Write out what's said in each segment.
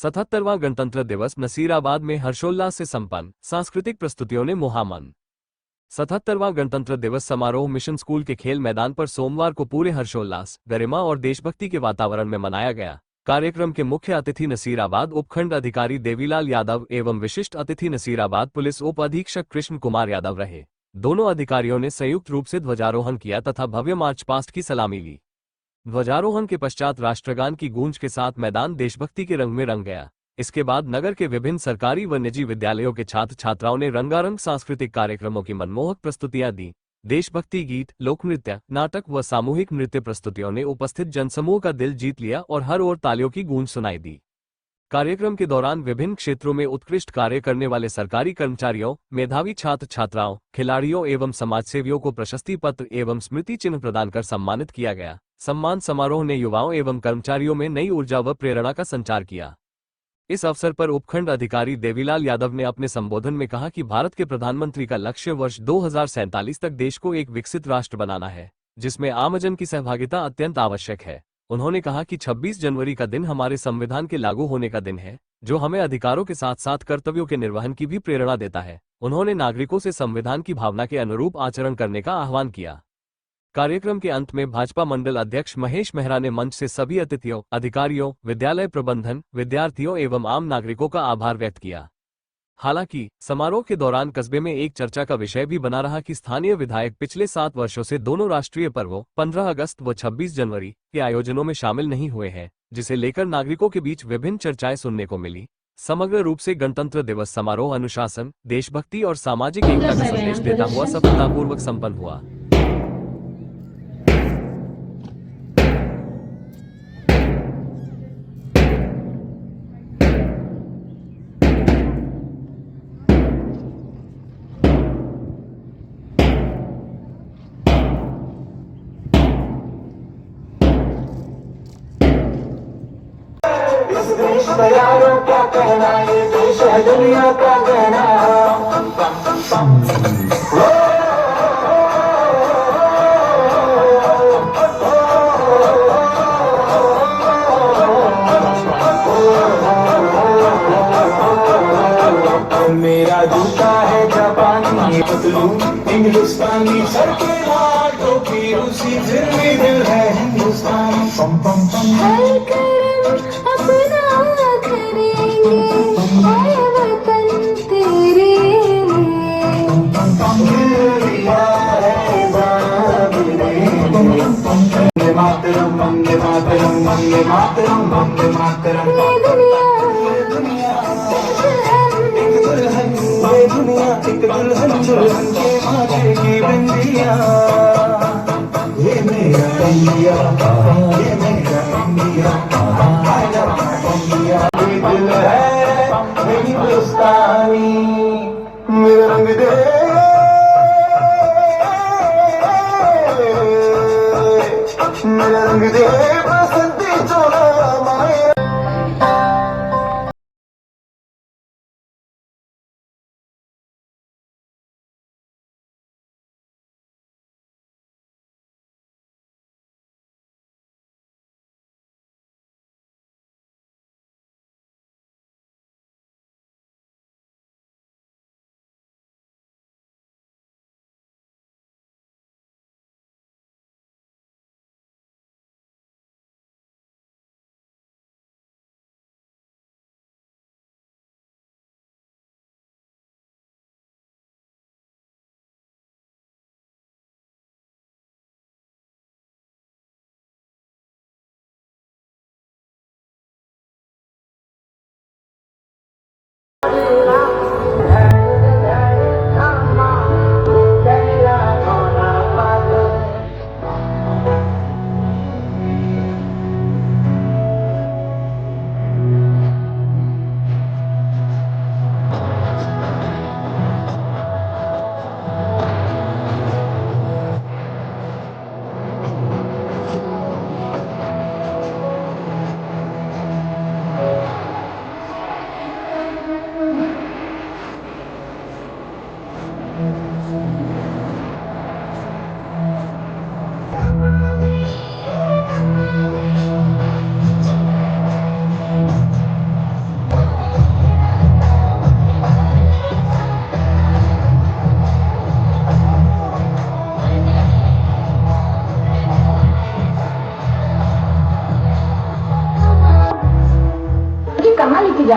77वां गणतंत्र दिवस नसीराबाद में हर्षोल्लास से संपन्न, सांस्कृतिक प्रस्तुतियों ने मुहामन। 77वां गणतंत्र दिवस समारोह मिशन स्कूल के खेल मैदान पर सोमवार को पूरे हर्षोल्लास, गरिमा और देशभक्ति के वातावरण में मनाया गया। कार्यक्रम के मुख्य अतिथि नसीराबाद उपखंड अधिकारी देवीलाल यादव एवं विशिष्ट अतिथि नसीराबाद पुलिस उप अधीक्षक कृष्ण कुमार यादव रहे। दोनों अधिकारियों ने संयुक्त रूप से ध्वजारोहण किया तथा भव्य मार्च पास्ट की सलामी ली। ध्वजारोहण के पश्चात राष्ट्रगान की गूंज के साथ मैदान देशभक्ति के रंग में रंग गया। इसके बाद नगर के विभिन्न सरकारी व निजी विद्यालयों के छात्र छात्राओं ने रंगारंग सांस्कृतिक कार्यक्रमों की मनमोहक प्रस्तुतियां दी। देशभक्ति गीत, लोक नृत्य, नाटक व सामूहिक नृत्य प्रस्तुतियों ने उपस्थित जनसमूह का दिल जीत लिया और हर ओर तालियों की गूंज सुनाई दी। कार्यक्रम के दौरान विभिन्न क्षेत्रों में उत्कृष्ट कार्य करने वाले सरकारी कर्मचारियों, मेधावी छात्र छात्राओं, खिलाड़ियों एवं समाजसेवियों को प्रशस्ति पत्र एवं स्मृति चिन्ह प्रदान कर सम्मानित किया गया। सम्मान समारोह ने युवाओं एवं कर्मचारियों में नई ऊर्जा व प्रेरणा का संचार किया। इस अवसर पर उपखंड अधिकारी देवीलाल यादव ने अपने संबोधन में कहा कि भारत के प्रधानमंत्री का लक्ष्य वर्ष 2047 तक देश को एक विकसित राष्ट्र बनाना है, जिसमें आमजन की सहभागिता अत्यंत आवश्यक है। उन्होंने कहा कि 26 जनवरी का दिन हमारे संविधान के लागू होने का दिन है, जो हमें अधिकारों के साथ साथ कर्तव्यों के निर्वहन की भी प्रेरणा देता है। उन्होंने नागरिकों से संविधान की भावना के अनुरूप आचरण करने का आह्वान किया। कार्यक्रम के अंत में भाजपा मंडल अध्यक्ष महेश मेहरा ने मंच से सभी अतिथियों, अधिकारियों, विद्यालय प्रबंधन, विद्यार्थियों एवं आम नागरिकों का आभार व्यक्त किया। हालांकि समारोह के दौरान कस्बे में एक चर्चा का विषय भी बना रहा कि स्थानीय विधायक पिछले 7 वर्षों से दोनों राष्ट्रीय पर्वों 15 अगस्त व 26 जनवरी के आयोजनों में शामिल नहीं हुए हैं, जिसे लेकर नागरिकों के बीच विभिन्न चर्चाएं सुनने को मिली। समग्र रूप से गणतंत्र दिवस समारोह अनुशासन, देशभक्ति और सामाजिक एकता का संदेश देता हुआ सफलतापूर्वक संपन्न हुआ। इस देश का यारों क्या कहना, ये देश है दुनिया का कहना। मेरा जूता है जापानी, पतलून हिंदुस्तानी, सर पे लाल टोपी रूसी, फिर भी दिल है हिंदुस्तानी। पम पम पम वंदे मातरम, वंदे मातरम, वंदे मातरम, वंदे मातरम। ये दुनिया एक दुल्हन, दुल्हन के माथे की बिंदिया। ये मेरा इंडिया, ये मेरा India, I love my India. ये दिल है हिंदुस्तानी, मेरा रंग दे, मेरा रंग दे बसंती चोला माया।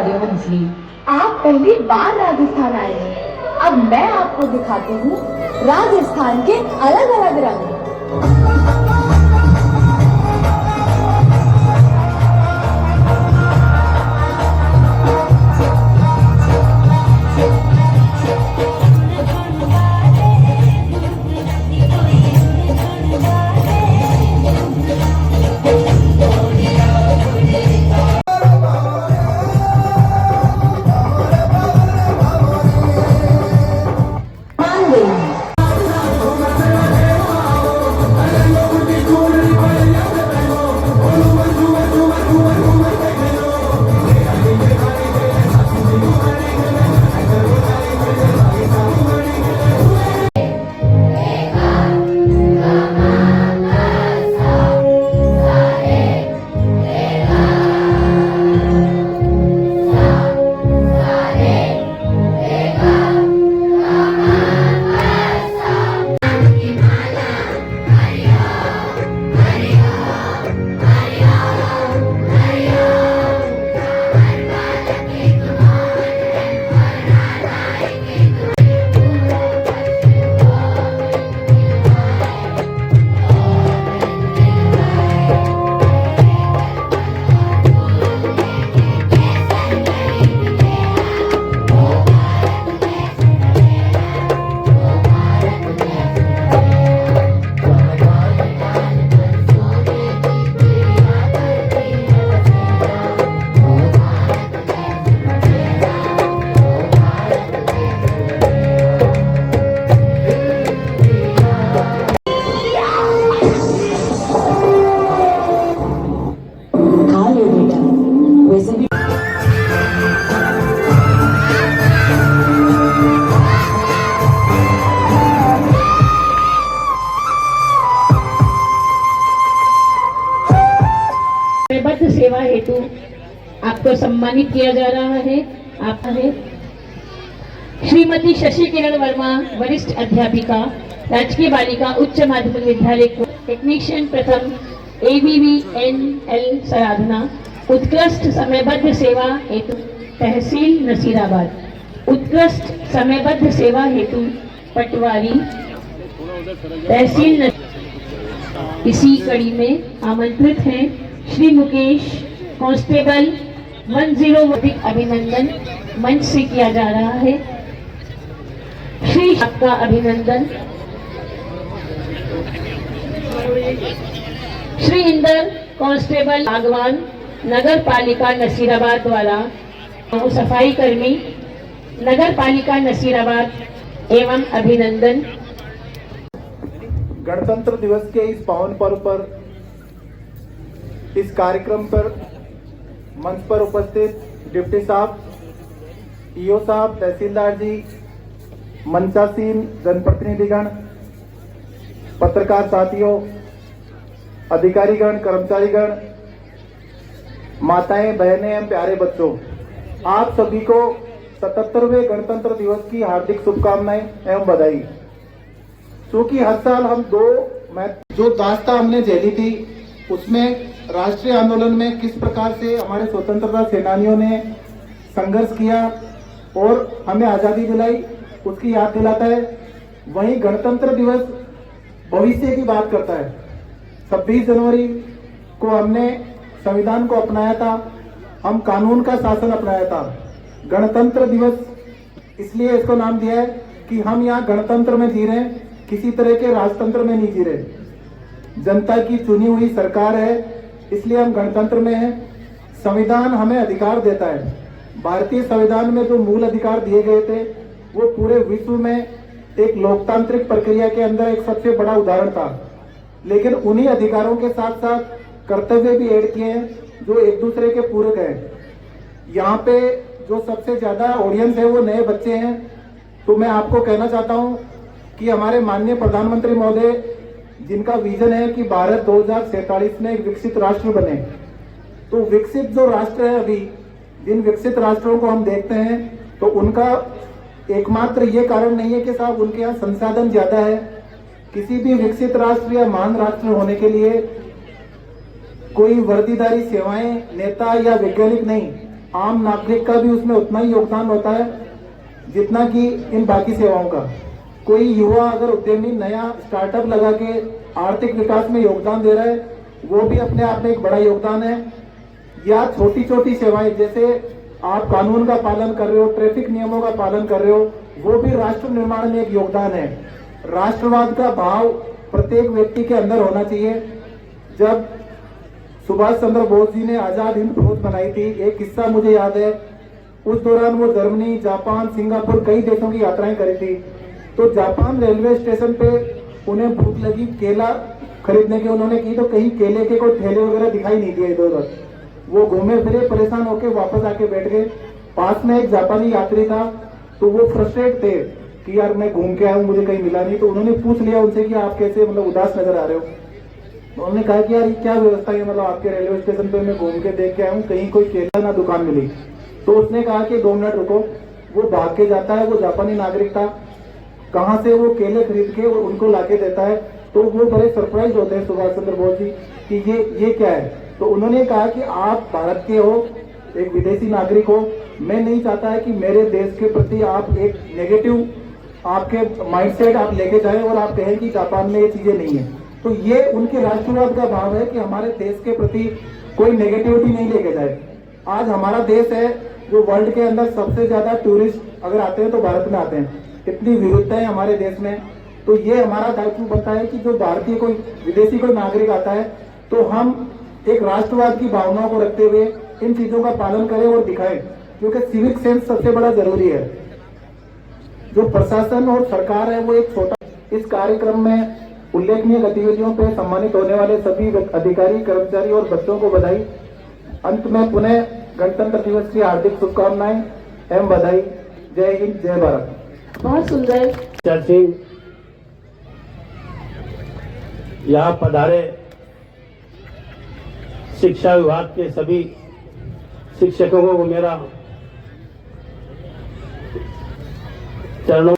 रही हो अंजलि? आप पहली बार राजस्थान आए हैं। अब मैं आपको दिखाती हूँ राजस्थान के अलग अलग रंग। समयबद्ध सेवा हेतु आपको सम्मानित किया जा रहा है। आप है श्रीमती शशि किरण वर्मा, वरिष्ठ अध्यापिका, राजकीय बालिका उच्च माध्यमिक विद्यालय, टेक्नीशियन प्रथम, ABVNL साधना, उत्कृष्ट समयबद्ध सेवा हेतु तहसील नसीराबाद। उत्कृष्ट समयबद्ध सेवा हेतु पटवारी तहसील इसी कड़ी में आमंत्रित हैं श्री मुकेश कांस्टेबल 10 अभिनंदन मंच से किया जा रहा है। श्री आपका अभिनंदन। श्री इंदर कांस्टेबल बागवान, नगर पालिका नसीराबाद द्वारा सफाई कर्मी, नगर पालिका नसीराबाद एवं अभिनंदन। गणतंत्र दिवस के इस पावन पर्व पर इस कार्यक्रम पर मंच पर उपस्थित डिप्टी साहब, ईओ साहब, तहसीलदार जी, मंचासीन जनप्रतिनिधिगण, पत्रकार साथियों, अधिकारीगण, कर्मचारीगण, माताएं, बहनें एवं प्यारे बच्चों, आप सभी को 77वें गणतंत्र दिवस की हार्दिक शुभकामनाएं एवं बधाई। क्योंकि हर साल हम जो दास्तां हमने झेली थी उसमें राष्ट्रीय आंदोलन में किस प्रकार से हमारे स्वतंत्रता सेनानियों ने संघर्ष किया और हमें आजादी दिलाई, उसकी याद दिलाता है। वहीं गणतंत्र दिवस भविष्य की बात करता है। 26 जनवरी को हमने संविधान को अपनाया था, हम कानून का शासन अपनाया था। गणतंत्र दिवस इसलिए इसको नाम दिया है कि हम यहाँ गणतंत्र में जी रहे हैं, किसी तरह के राजतंत्र में नहीं जी रहे। जनता की चुनी हुई सरकार है, इसलिए हम गणतंत्र में हैं। संविधान हमें अधिकार देता है। भारतीय संविधान में जो मूल अधिकार दिए गए थे वो पूरे विश्व में एक लोकतांत्रिक प्रक्रिया के अंदर एक सबसे बड़ा उदाहरण था। लेकिन उन्हीं अधिकारों के साथ साथ कर्तव्य भी ऐड किए हैं जो एक दूसरे के पूरक हैं। यहाँ पे जो सबसे ज्यादा ऑडियंस है वो नए बच्चे हैं, तो मैं आपको कहना चाहता हूँ कि हमारे माननीय प्रधानमंत्री महोदय जिनका विजन है कि भारत 2047 में एक विकसित राष्ट्र बने, तो विकसित जो राष्ट्र है अभी, जिन विकसित राष्ट्रों को हम देखते हैं तो उनका एकमात्र ये कारण नहीं है कि साहब उनके यहाँ संसाधन ज्यादा है। किसी भी विकसित राष्ट्र या महान राष्ट्र होने के लिए कोई वर्दीधारी सेवाएं, नेता या वैज्ञानिक नहीं, आम नागरिक का भी उसमें उतना ही योगदान होता है जितना कि इन बाकी सेवाओं का। कोई युवा अगर उद्यमी नया स्टार्टअप लगा के आर्थिक विकास में योगदान दे रहा है, वो भी अपने आप में एक बड़ा योगदान है। या छोटी छोटी सेवाएं, जैसे आप कानून का पालन कर रहे हो, ट्रैफिक नियमों का पालन कर रहे हो, वो भी राष्ट्र निर्माण में एक योगदान है। राष्ट्रवाद का भाव प्रत्येक व्यक्ति के अंदर होना चाहिए। जब सुभाष चंद्र बोस जी ने आजाद हिंद फौज बनाई थी, एक किस्सा मुझे याद है, उस दौरान वो जर्मनी, जापान, सिंगापुर कई देशों की यात्राएं करी थी। तो जापान रेलवे स्टेशन पे उन्हें भूख लगी केला खरीदने की उन्होंने की, तो कहीं केले के कोई ठेले वगैरह दिखाई नहीं दिए इधर उधर। वो घूमे फिरे, परेशान होके वापस आके बैठ गए। पास में एक जापानी यात्री था, तो वो फ्रस्ट्रेट थे कि यार मैं घूम के आया हूँ, मुझे कहीं मिला नहीं। तो उन्होंने पूछ लिया उनसे कि आप कैसे मतलब उदास नजर आ रहे हो। तो उन्होंने कहा कि यार ये क्या व्यवस्था है, मतलब आपके रेलवे स्टेशन पे मैं घूम के देख के आया हूँ, कहीं कोई केला ना दुकान मिली। तो उसने कहा कि 2 मिनट रुको। वो भाग के जाता है, वो जापानी नागरिक था, कहाँ से वो केले खरीद के उनको लाके देता है। तो वो बड़े सरप्राइज होते हैं सुभाष चंद्र बोस जी कि ये क्या है। तो उन्होंने कहा कि आप भारत के हो, एक विदेशी नागरिक हो, मैं नहीं चाहता है कि मेरे देश के प्रति आप एक नेगेटिव आपके माइंडसेट आप लेके जाएं और आप कहें कि जापान में ये चीजें नहीं है। तो ये उनके राष्ट्रवाद का भाव है कि हमारे देश के प्रति कोई नेगेटिविटी नहीं लेके जाए। आज हमारा देश है जो वर्ल्ड के अंदर सबसे ज्यादा टूरिस्ट अगर आते हैं तो भारत में आते हैं। इतनी विविधता है हमारे देश में, तो ये हमारा दायित्व बनता है कि जो भारतीय कोई विदेशी कोई नागरिक आता है तो हम एक राष्ट्रवाद की भावनाओं को रखते हुए इन चीजों का पालन करें और दिखाएं, क्योंकि सिविक सेंस सबसे बड़ा जरूरी है। जो प्रशासन और सरकार है वो एक छोटा। इस कार्यक्रम में उल्लेखनीय गतिविधियों पर सम्मानित होने वाले सभी अधिकारी, कर्मचारी और बच्चों को बधाई। अंत में पुनः गणतंत्र दिवस की हार्दिक शुभकामनाएं एवं बधाई। जय हिंद, जय भारत। बहुत सुंदर। चल सिंह यहाँ पधारे शिक्षा विभाग के सभी शिक्षकों को मेरा चरणों